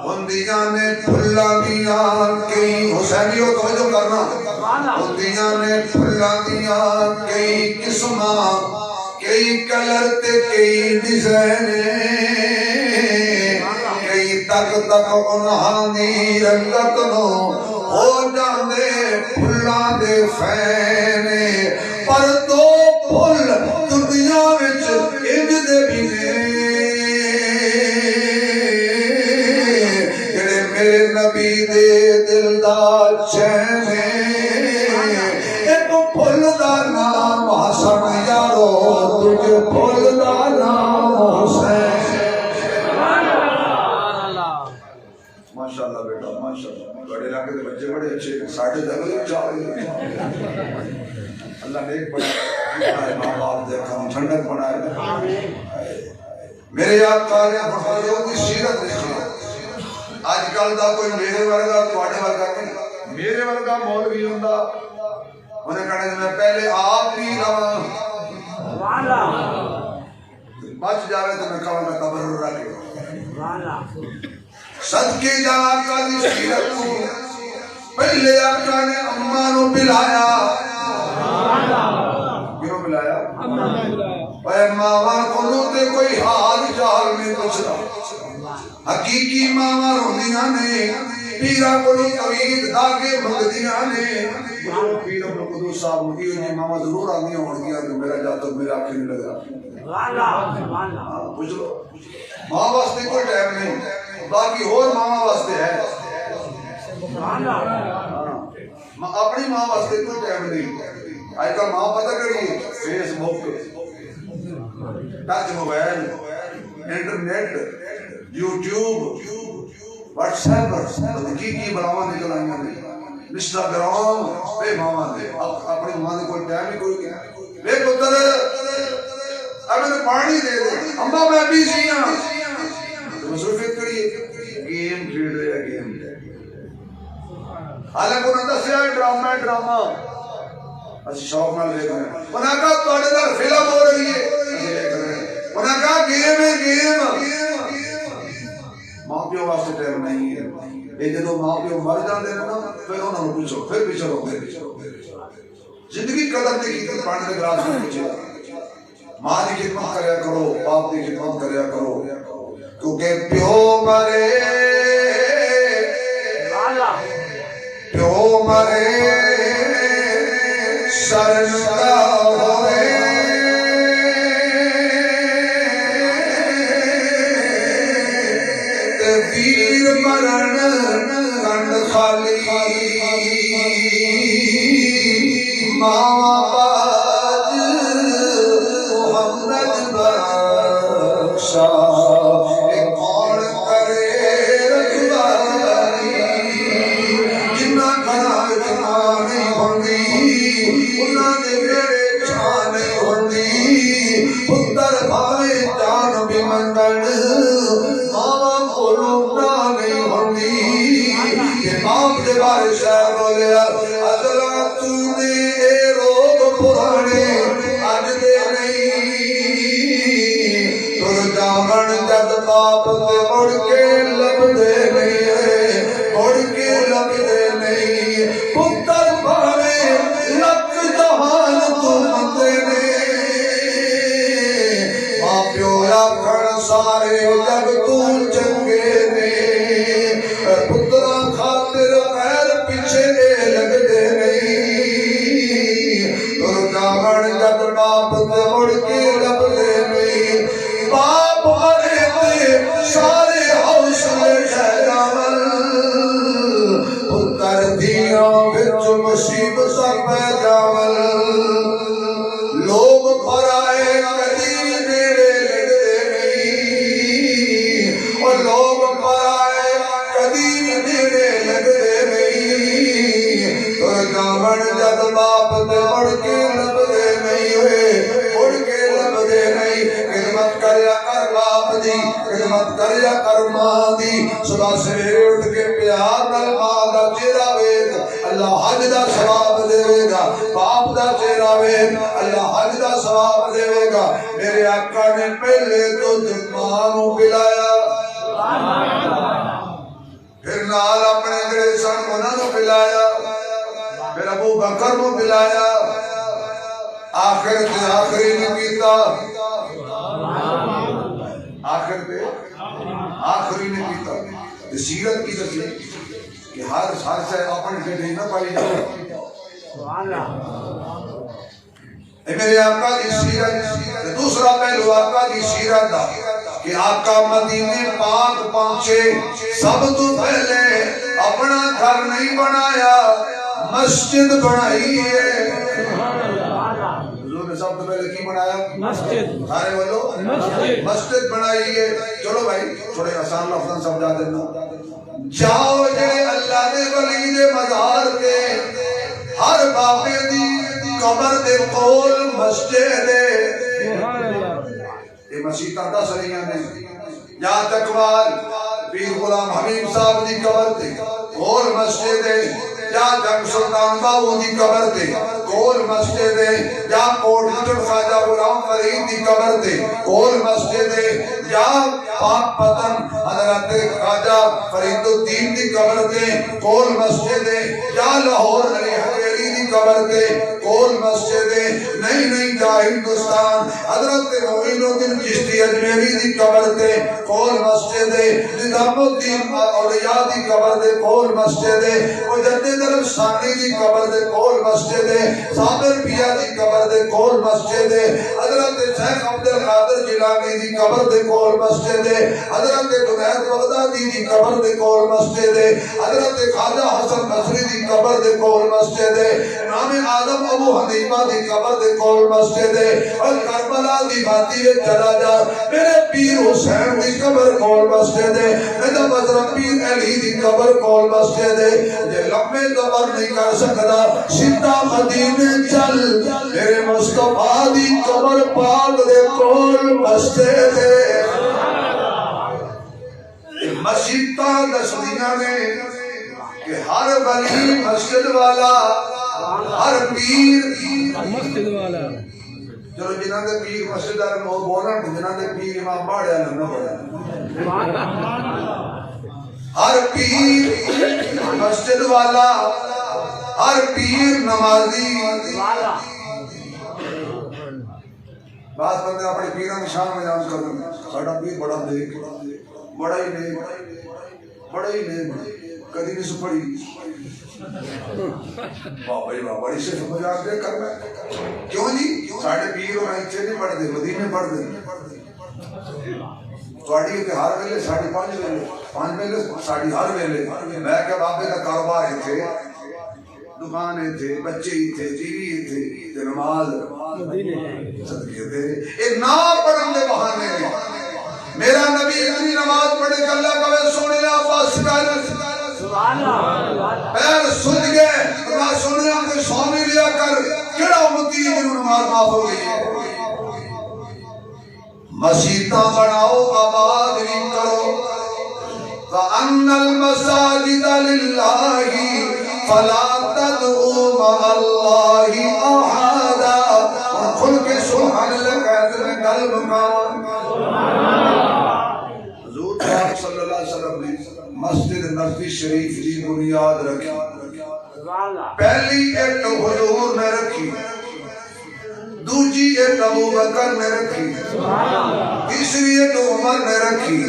ہوندیاں نے پھلاں دیاں کئی حسینیوں توجہ کرنا ہوندیاں نے پھلاں دیاں کئی قسماں کئی کلر تے کئی ڈیزائن کئی تک تک انہاں دی رنگت نو ہو جاندے پھلاں دے فین پر دو پھل دنیا وچ انج دے بھی نے جڑے میرے نبی دے دل دا چین ایک پھل دا نام حسن یارو تجھے پھل دا نام حسین ماشاءاللہ بیٹا ماشاءاللہ بڑے علاقے کے بچے بڑے اچھے ساڑھے دل چاہیے اللہ نے ایک بڑا ماں باپ دیکھا ہم ٹھنڈک بنائے میرے آقا نے محمدوں کی سیرت لکھی آج کل دا کوئی میرے ورگا تواڈے ورگا نہیں میرے ورگا مولوی ہوندا انہیں کہنے میں پہلے آپ ہی رہا بچ جاوے تو میں کہوں میں قبر رکھے صدقے جا آقا دی سیرت کو پہلے آقا نے اماں نو پلایا، کیوں پلایا؟ اے ماواں کولوں تے کوئی حال چال نہیں پوچھدا، حقیقی ماواں روندیاں نے، پیراں کولوں توحید داغے منگدیاں نے۔ پیر عبد القدوس صاحب مدیر نے ماما ضرور آنی ہون گیا کہ میرا جا تک میرے آنکھیں نہیں لگ رہا، پوچھ لو۔ ماں واسطے کوئی ٹائم نہیں، باقی اور ماما واسطے ہے، اپنی ماں واسطے کوئی ٹائم نہیں۔ آج کل ماں پتہ کریے Facebook, touch mobile, internet, YouTube, WhatsApp, کی بڑاواں نکل آئیں گے، انسٹاگرام پہ ماواں دے، اپنی ماں دے کوئی ٹائم ہی کوئی گیا۔ بے پتر اب انہیں پانی دے دے، اماں میں بھی سی ہاں، مصروفیت کریے، گیم کھیل رہے ہیں، گیم حالانکہ انہوں نے دسیا ڈرامہ اچھا شوق نال دیکھ رہے ہیں، انہوں نے کہا تواڈے نال فلم ہو رہی ہے، انہوں نے کہا گیم ہے گیم۔ ماں پیو واسطے ٹائم نہیں ہے، یہ جدو ماں پیو مر جاندے نا پھر انہوں نے پوچھو، پھر بھی چلو زندگی قدر نہیں کی، پانی کے گلاس میں پوچھے، ماں کی خدمت کریا کرو، باپ کی خدمت کریا کرو، کیونکہ پیو مرے پیو مرے شرمندہ ہوئے، ویر مرن کنڈ خالی، ماں باج محمد بخشا، کون کرے رکھوالی، جنہ گھر جہاں نہیں ہوندی انہاں دے میرے چھان نہیں ہوندی، پتر بھاوے جان بھی منگن ماں کو روکنا نہیں ہوندی۔ یہ باپ دے بارے شاہ بولیا، ادلا تو نے اے روگ پرانے اج دے نہیں، تر جاون جد باپ تے مڑ کے لب دے نہیں، مڑ کے لب دے نہیں، پتر بھاوے لک جہان تو مندے نے، ماں پیو آکھن سارے جگ تو چنگے نے، پتراں خاطر غیر پیچھے لگ دے نہیں، تر جاون جد باپ تے مڑ کے لب دے نہیں، باپ مرے تے سارے حوصلے ڈہ جاون، پتر دھیاں وچ مصیبت پہ جاون، لوگ پرائے کدی نیڑے لگدے نہیں، اور لوگ پرائے کدی نیڑے لگدے نہیں، تر جاون جد باپ تے مڑ کے لبدے نہیں ہوئے، مڑ کے لبدے نہیں۔ خدمت کریا کر باپ دی، خدمت کریا کر ماں دی، صبح سویرے اٹھ کے پیار نال ماں دا چہرہ ویکھ، اللہ حج دا ثواب دے گا، باپ دا چہرہ ویکھ، اللہ حج دا ثواب دے گا۔ میرے آقا نے پہلے تو ماں نو پلایا، پھر نال اپنے جڑے سن انہاں نو پلایا، پھر ابو بکر نو پلایا، آخر تے آخری نے پیتا، آخر تے آخری نے پیتا۔ سیرت کی دسی کہ ہر شے اپنے ڈیڈے نہ پائی جائے، اے میرے آقا دی سیرت۔ دوسرا پہلو آقا دی سیرت دا کہ آقا مدینے پاک پہنچے، سب تو پہلے اپنا گھر نہیں بنایا، مسجد بنائی ہے۔ حضور نے سب تو پہلے کی بنایا؟ مسجد۔ سارے بولو مسجد بنائی ہے۔ چلو بھائی تھوڑے آسان لفظاں سمجھا دینا، جاؤ جڑے اللہ دے ولی دے مزار تے ہر بابے دی قبر دے کول مسجد ہے، یہ مسیحاں دس رہی نے، یا تقوال پیر غلام حبیب صاحب دی قبر تے اور مسجد ہے، یا جنگ سلطان باہو دی قبر تے کول مسجد ہے یا کوٹ خواجہ غلام فرید دی قبر تے کول مسجد ہے یا پاک پتن حضرت خواجہ فرید الدین دی قبر تے کول مسجد ہے یا لاہور علی حجیری دی قبر تے کول مسجد ہے نہیں جا ہندوستان حضرت معین الدین چشتی اجمیری دی قبر تے کول مسجد ہے نظام الدین اولیاء دی قبر دے کول مسجد ہے مجدد الفسانی دی قبر دے کول مسجد ہے صابر پیا دی قبر دے کول مسجد ہے حضرت شیخ عبد القادر جیلانی دی قبر دے کول مسجد ہے حضرت جنید بغدادی دی قبر دے کول مسجد ہے حضرت خواجہ حسن بصری دی قبر دے کول مسجد ہے امام اعظم ابو حنیفہ دی قبر دے کول مسجد ہے اور کربلا دی وادی وچ چلا جا میرے پیر حسین دی قبر کول مسجد ہے میرا بزرگ پیر علی دی قبر کول مسجد ہے جے لمبے قبر نہیں کر سکتا سیدھا مدینے چل میرے مصطفیٰ دی قبر پاک دے کول مسجد ہے مسجداں دسدیاں نے کہ ہر ولی مسجد والا ہر پیر مسجد والا چلو جنہاں دے پیر مسجد والے مو بولن جنہاں دے پیر امام باڑے نہ بولن ہر پیر مسجد والا ہر پیر نمازی بعض بندے اپنے پیروں کی شان میں جان کر دیں ساڑھا پیر بڑا دیکھ بڑا ہی نیک کدی نہیں سپڑی بابا جی بابا جی سے مجاق دے کرنا کیوں جی ساڑھے پیر ہونا اچھے نہیں پڑھ دے مدینے پڑھ دے تھوڑی کہ ہر ویلے ساڑھے پانچ ویلے ساڑھی ہر ویلے میں کہ بابے کا کاروبار ہی تھے دکانے تھے بچے ہی تھے جیوی ہی تھے نماز صدقے تھے ایک نا پڑھن دے بہانے میں میرا نبی اتنی نماز پڑھے کہ اللہ کہے سونے آباس پیر سن گئے اللہ سونے آنکھ سونے لیا کر کیڑا امتی جنہوں نماز معاف ہو گئی ہے مسجدہ بناؤ آباد بھی کرو وَأَنَّ الْمَسَاجِدَ لِلَّهِ فَلَا تَدْعُوا مَعَ اللَّهِ أَحَدًا اور کھل کے سبحان اللہ کہتے ہیں قلب مان حضور پاک صلی اللہ علیہ وسلم نے مسجد نبوی شریف کی بنیاد رکھی پہلی ایک حضور نے رکھی دوسری ایک ابو بکر نے رکھی تیسری ایک عمر نے رکھی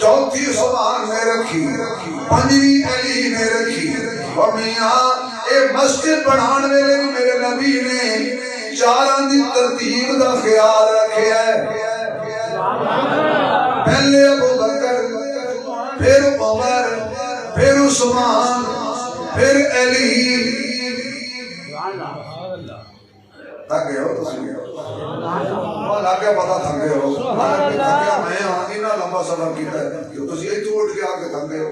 چوتھی عثمان نے رکھی پنجویں علی نے رکھی اور میاں اے مسجد بنانے والے میرے نبی نے چاراں دی ترتیب دا خیال رکھیا ہے پہلے ابو بکر پھر عمر پھر عثمان پھر علی تھکے ہو تسی وہ لاگے پتا تھکے ہو تھکیا میں آنی نہ لمبا سفر کیتا ہے کہ تسی ایک تو اٹھ کے آ کے تھکے ہو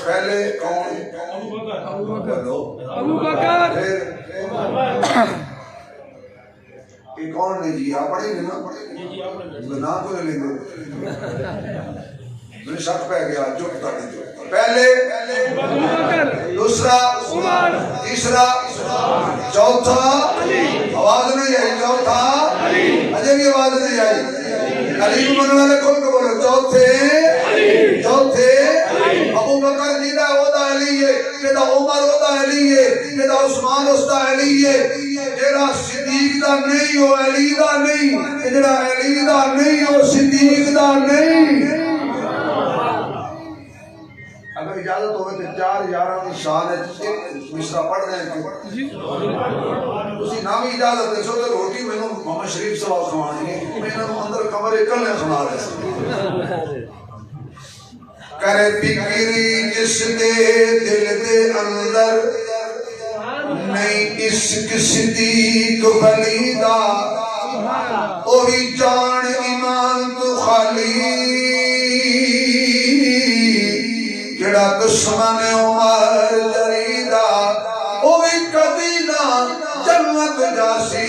پہلے کون ابو بکر پھر یہ کون نے جی آپ پڑھیں گے نا نام کو لیں گے میں شک پہ گیا جو پتا نہیں پہلے دوسرا تیسرا چوتھا آواز نہیں آئی چوتھا اجے بھی آواز نہیں آئی علی کو منع والے کون کو بولو چوتھے ابو بکر جی دا ہوتا علی ہے جیڑا عمر ہوتا علی ہے جیڑا عثمان ہوتا علی ہے جیڑا صدیق دا نہیں ہو علی دا نہیں جیڑا علی دا نہیں ہو صدیق دا نہیں اگر اجازت ہوئے تو چار یارہ کی شان ہے مصرہ پڑھ رہے ہیں اسی نامی اجازت ہے سو تو روٹی میں محمد شریف سے بات سمانی ہے میں نے اندر کمر اکلنے سنا رہے کرے فکری جس دے دل دے اندر نہیں عشق صدیق ولی دا اوہی جان ایمان تو خالی جڑا دشمن عمر جریدہ اوہی کبھی نہ جنت جاسی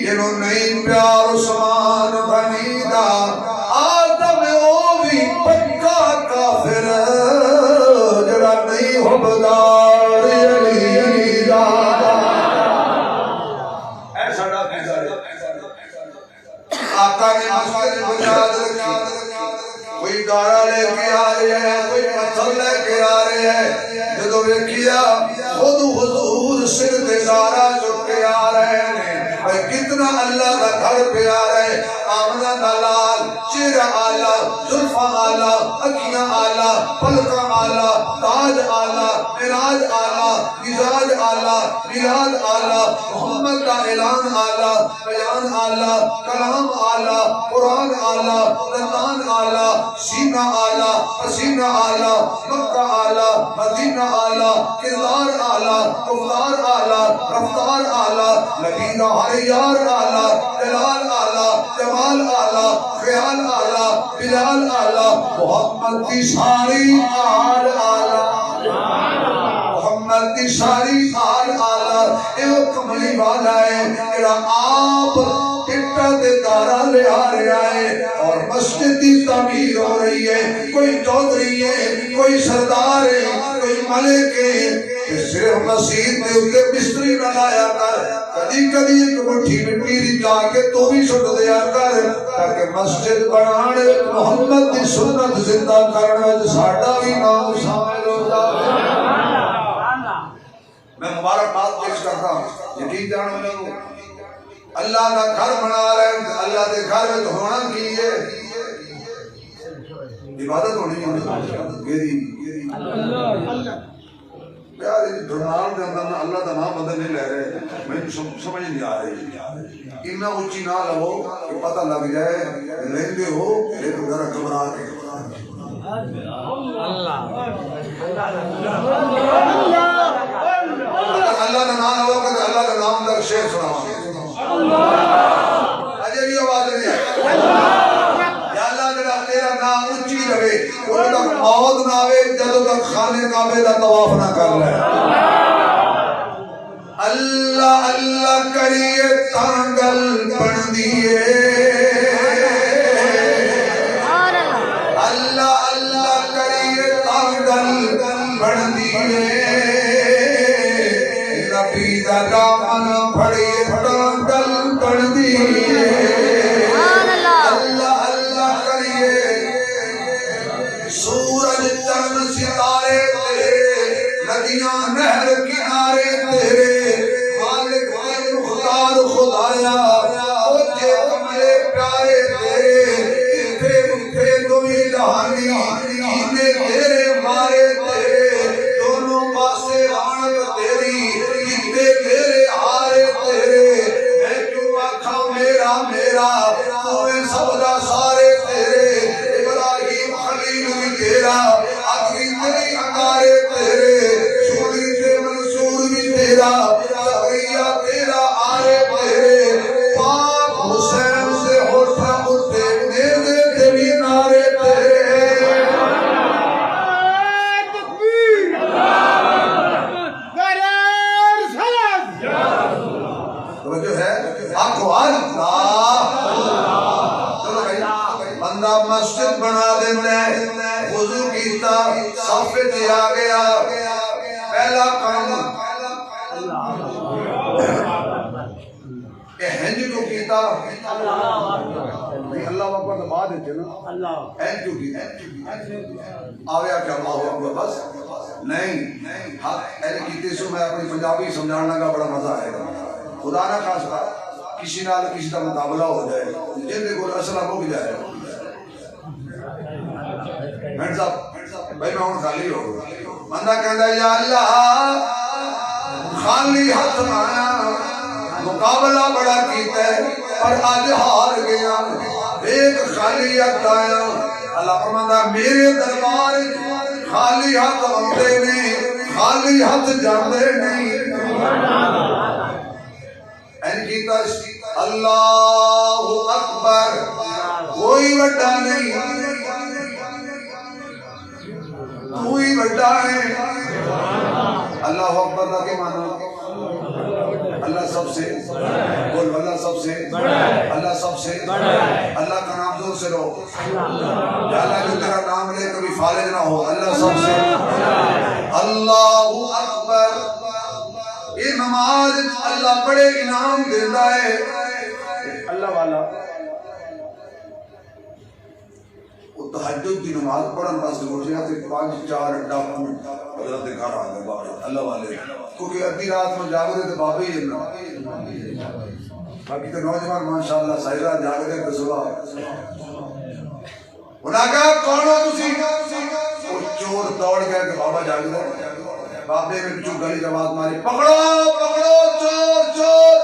جنہوں نہیں پیار عثمان بنیدہ آدم اوہی پکا کافر جڑا نہیں حبدار علی اشارہ چھٹے آ رہے ہیں کتنا اللہ کا گھر پیارا ہے آمنہ کا لال چہرہ آلہ زلفہ آلہ اکھیاں آلہ پلکاں آلہ تاج آلہ معراج آلہ مزاج آلہ میلاد آلہ محمد کا اعلان آلہ بیان آلہ کلام آلہ قرآن آلہ دندان آلہ سینہ آلہ پسینہ آلہ مکہ آلہ مدینہ آلہ کردار آلہ گفتار آلہ رفتار آلہ لبیدہ ہر یار آلہ جلال آلہ جمال آلہ خیال آلہ بلال آلہ محمد کی ساری آل آلہ محمد کی ساری آل آلہ ایک کملی والا ہے ایرا آپ کٹا دے دارہ لے آ رہا ہے اور مسجد کی تعمیر ہو رہی ہے کوئی چودھری ہے کوئی سردار ہے کوئی ملک ہے صرف مسجد میں اتے مستری نہ لایا کر کدی کدی ایک مٹھی مٹی دی جا کے تو بھی چھٹ دیا کر تاکہ مسجد بنانے محمد دی سنت زندہ کرنے ساڈا بھی نام شامل ہو جائے میں مبارک بات پیش کرتا ہوں یقین جانو لگو اللہ کا گھر بنا رہے ہیں اللہ کے گھر میں تو ہونا کی ہے عبادت ہونی ہے گیری پیار ڈرنال دے اندر اللہ کا نام بدل نہیں لے رہے میں سمجھ نہیں آ رہی اتنا اونچی نہ لو کہ پتہ لگ جائے لیندے ہو لیکن ذرا گھبرا کے اللہ کا نام لو کہ اللہ کا نام در شیر سنا اجے بھی آواز نہیں ہے یا اللہ جڑا تیرا نام اونچی رہے وہ تک موت نہ آوے جدوں تک خانے کعبے دا طواف نہ کر لے اللہ اللہ کریے تانگل بن دیے اللہ اللہ کریے تانگل بن دیے نبی دا دامن پھڑیے تانگل بن دیے اللہ اللہ کریے سورج چند ستارے تیرے ندیاں نہر کنارے تیرے مالک غیر مختار خدایا اوجے کملے پیارے تیرے اتھے مٹھے دوئی جہانی کینے تیرے مارے تیرے دونوں پاسے رانت تیری اتھے تیرے ہارے تیرے میں کیوں آکھا میرا میرا تویں سبدا سارے تیرے ابراہیم خلیل بھی تیرا اکری تیری انگارے تیرے سوری تے منصور بھی تیرا زکریا تیرا آرے تیرے پاک حسین سے ہوٹھا اٹھے نیدے تیری نارے تیرے تکبیر غرار سلام توجہ ہے آنکھو اللہ چلو بھائی بندہ مسجد بنا دیتا ہے وضو کیتا صافے تے آ گیا پہلا کام کہ ہنج کو کیتا اللہ اکبر تو بعد دیتے نا ہنج کو کیتا آویا کہ اللہ اکبر بس نہیں حق ایسے کیتے سو میں اپنی پنجابی سمجھانا کا بڑا مزہ آئے گا خدا نہ خاص بات کسی نال کسی کا مقابلہ ہو جائے جن دے کو اصلہ ہو جائے بھائی صاحب بھائی میں ہوں خالی ہو بندہ کہتا ہے یا اللہ خالی ہاتھ آیا مقابلہ بڑا کیتا ہے پر آج ہار گیا ایک خالی ہاتھ آیا اللہ فرماتا میرے دربار خالی ہاتھ آتے نہیں خالی ہاتھ جاندے نہیں این کیتا اللہ اکبر کوئی بڑا نہیں تو ہی بڑا ہے اللہ اکبر کا کیا معنی اللہ سب سے بول اللہ سب سے اللہ سب سے اللہ کا نام زور سے لو یا اللہ جو تیرا نام لے کبھی فالج نہ ہو اللہ سب سے اللہ اکبر یہ نماز اللہ بڑے انعام دیتا ہے اللہ والا تہجد کی نماز پڑھن واسطے اٹھیا تے 5-4 ڈاکو حضرت کے گھر آ گئے باہر اللہ والے، کیونکہ ادھی رات میں جاگتے تے بابے ہی نا، باقی تو نوجوان ماشاءاللہ ساری رات جاگتے تے صبح انہاں کہا کون ہو تسی؟ وہ چور دوڑ گئے کہ بابا جاگتا ہے، بابے نے پچھو گلی جماعت ماری پکڑو پکڑو چور چور،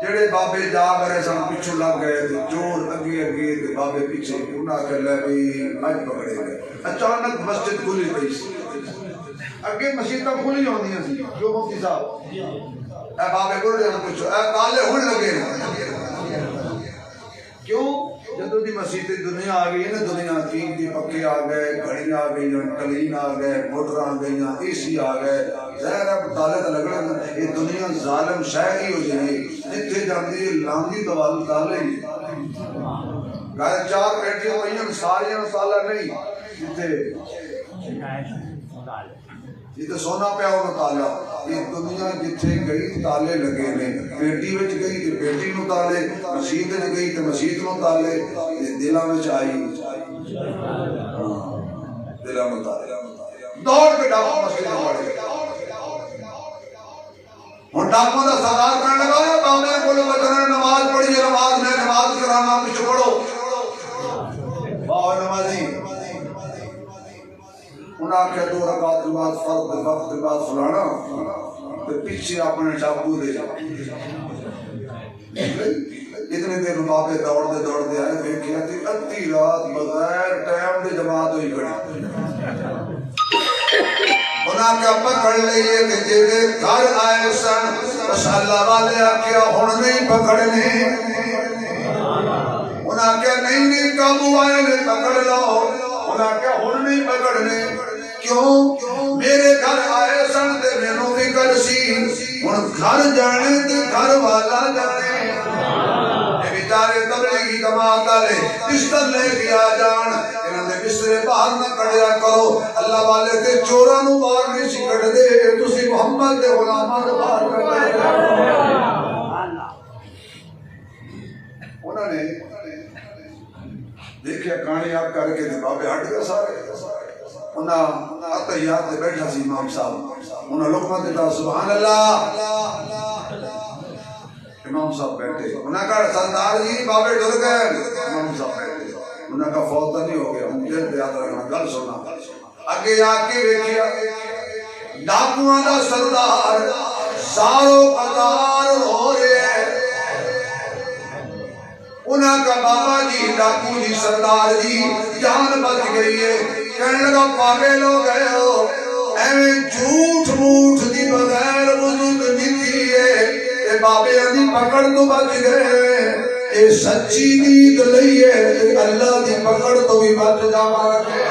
جڑے بابے جاگ رہے سن پچھو لگ گئے تھے، چور اگے اگے تھے بابے پیچھے، انہاں کہ لے بھی اج پکڑے گئے۔ اچانک مسجد کھلی پئی سی، اگے مسجداں کھلی ہوندیاں سی، جو مفتی صاحب اے بابے کو پوچھو اے تالے ہن لگے کیوں؟ جدو دی مسجد دنیا آ گئی نا، دنیا تین دی پکے آ گئے، گھڑیاں آ گئی، کلین آ گئے، موٹر آ گئی، اے سی آ گئے، ظاہر ہے تالے تو لگنا، یہ دنیا ظالم شہر ہی ہو جائے جتھے جاندی لاندی دوال تالے ہی گھر 4 بیٹھیاں پئیاں ساریاں تالا نہیں، جتھے سونا پیا انہوں تالا، یہ دنیا جتھے گئی تالے لگے نے، بیٹی وچ گئی تے بیٹی نو تالے، مسجد وچ گئی تے مسجد نو تالے، دلاں وچ آئی دلاں نو تالے، دوڑ کے ڈاکو مسجد میں پڑ گئے۔ ہن ڈاکو دا سردار کہنے لگا بابے کول بچنا نماز پڑھی، نماز میں نماز کرانا پیچھے پڑھو، واہ نمازی انہاں آکھیا 2 رکعت کے بعد فرض وقت کے بعد فلانا تے پیچھے اپنے ڈاکو دے اتنے دیر بابے دوڑتے آئے دیکھیا تے ادھی رات بغیر ٹائم دے جماعت ہوئی کھڑی، انہاں کیا پکڑ لئیے کہ جیدے گھر آئے سن بس اللہ والے آکیا ہن نہیں پکڑنے، انہاں کیا نہیں قابو آئے نے پکڑ لو، انہاں کیا ہن نہیں پکڑنے، کیوں؟ میرے گھر آئے سن تے مینوں بھی کر سی، ہن گھر جانے تے گھر والا جانے، یہ بیچارے تبلیغی جماعت والے بستر لے کے آ جان، انہاں دے بسترے باہر نہ کڈیا کرو، اللہ والے تے چوراں نوں باہر نہیں سی کڈ دے، تسی محمد دے غلاماں نوں باہر کڈ دے۔ انہوں نے دیکھیا کہانی آپ کر کے بابے ہٹ گئے سارے، انہاں اتحیات تے بیٹھا سی امام صاحب، انہاں لقمہ دیتا سبحان اللہ، امام صاحب بیٹھے، انہاں کہا سردار جی بابے ڈر گئے، امام صاحب بیٹھے، انہاں کہا فوت نہیں ہو گیا، مجھے یاد رکھنا گل سنا، اگے آ کے دیکھیا ڈاکواں دا سردار سارو قطار ہو رہے ہیں، انہاں کا بابا جی ڈاکو جی سردار جی جان بچ گئی ہے، کہنے لگا پاگل ہو گئے ہو، ایویں جھوٹ موٹ دی بغیر وضو دیتی ہے، اے بابے دی پکڑ تو بچ گئے، اے سچی نیت لئی ہے اللہ دی پکڑ تو بھی بچ جاواں گے۔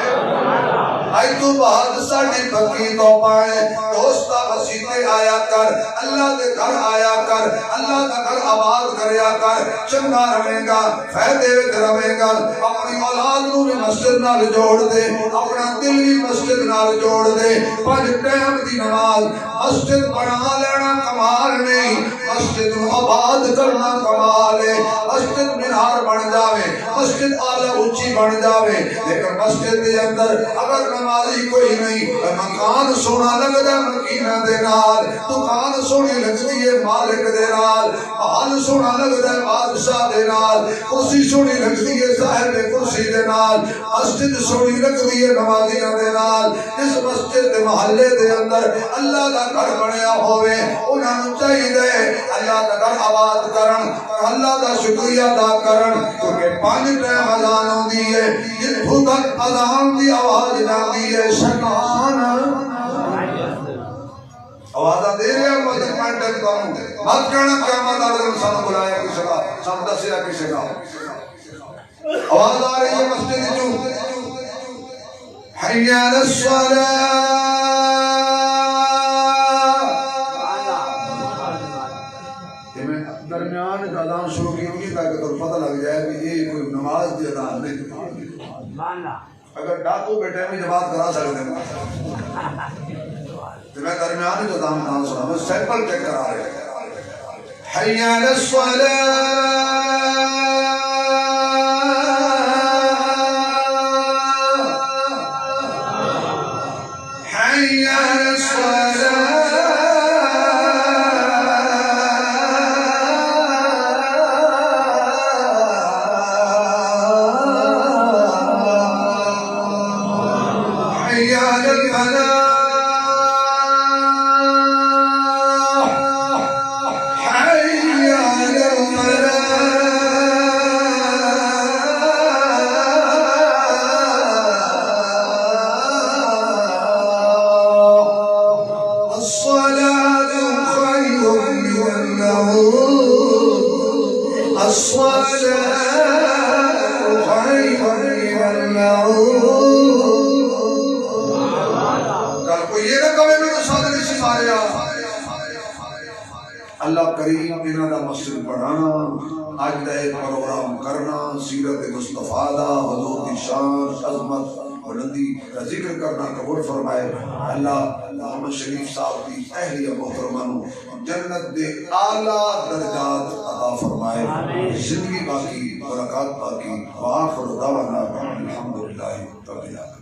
آج تو بعد ساڑی پکی تو پائے دوستا مسیحے آیا کر، اللہ دے گھر آیا کر، اللہ دا گھر آباد کریا کر، چنگا رہے گا، فائدے وچ رہے گا، اپنی اولاد نو بھی مسجد نال جوڑ دے، اپنا دل بھی مسجد نال جوڑ دے، 5 ٹائم دی نماز مسجد بنا لینا کمال نہیں، مسجد نو آباد کرنا کمال ہے، مسجد مینار بن جاوے، مسجد اعلی اونچی بن جاوے، لیکن مسجد دے اندر اگر نمازی کوئی نہیں، مکان سونا لگدا مکینہ دے نال، دکان سونی لگدی ہے مالک دے نال، محل سونا لگدا ہے بادشاہ دے نال، کرسی سونی لگدی ہے صاحب کرسی دے نال، مسجد سونی لگدی ہے نمازیاں دے نال، اس مسجد دے محلے دے اندر اللہ دا گھر بنیا ہوئے، انہاں نوں چاہیے اللہ دا گھر آباد کرن، اللہ دا شکریہ ادا کرن، کیونکہ 5 ٹائم اذان ہوندی ہے، جتھوں تک اذان دی آواز جاندی ہے شیطان آوازاں دے رہے ہیں، مدد پانٹے کو مت کہنا قیامت والے دن سانوں بلایا کسی کا، سانوں دسیا کسی کا، آواز آ رہی ہے مسجد چوں حی علی الصلاۃ، درمیان اذان شروع کی ہوگی تاکہ تو پتہ لگ جائے کہ یہ کوئی نماز دی اذان نہیں، اگر ڈاکو بیٹھے میں جماعت کرا سکتے ہیں تو میں درمیان جو اذان نہ سنا، میں سیمپل چیک کرا رہے حی علی الصلاۃ الصلاة خير من النوم، الصلاة خير من النوم۔ کوئی یہ نہ کہے میں تو سادہ نہیں ماریا۔ اللہ کریم انہاں دا مسجد پڑھانا، آج دا ایک پروگرام کرنا، سیرت مصطفیٰ دا حضور کی شان عظمت بلندی کا ذکر کرنا قبول فرمائے۔ اللہ محمد شریف صاحب کی اہلیہ محترمہ نو جنت دے اعلیٰ درجات عطا فرمائے، زندگی باقی، برکات باقی، وآخر دعوانا الحمدللہ رب العالمین۔